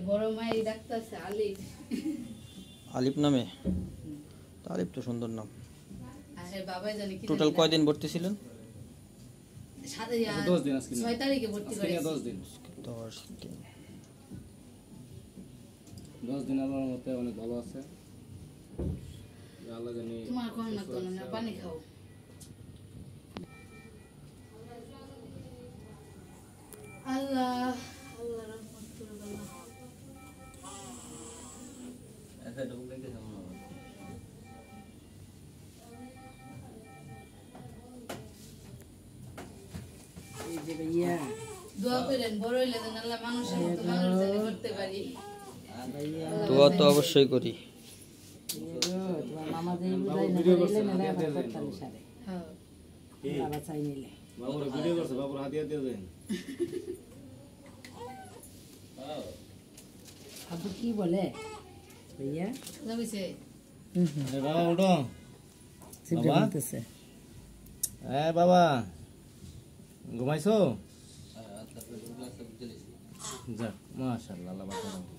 বড় মাই ডাকতেছে আলিফ। আলিফ নামে? আলিফ তো সুন্দর নাম। আরে বাবাই জানি কি। টোটাল কয়দিন ভর্তি ছিলেন? 10 দিন আজকে। 6 তারিখে ভর্তি করেছি। 10 দিন। 10 দিন। 10 দিন আমার মতে অনেক ভালো আছে। আল্লাহ জানি। তোমার কোন না কোন না পানি খাও। আল্লাহ আল্লাহ রহমত করুক আল্লাহ। আচ্ছা ঢুক দেখতে কেমন হবে? এই যে ভাইয়া দোয়া করেন বড় হইলে যেন আল্লাহ মানুষের মতো মানুষ জানি করতে পারি। দোয়া তো অবশ্যই করি। তোমার মামা যে বুঝাই না বলে না করতালি সারে। হ্যাঁ বাবা চাই নিলে বাবুর ভিডিও করছে, বাবুর হাতিয়া দিয়ে দেন। আবু কি বলে ভাইয়া? জমিছে আরে বাবা উঠো। সিদ্ধ করতেছে। বাবা ঘুমাইছো? যাক মাশাআল্লাহ, আল্লাহ বাঁচানো।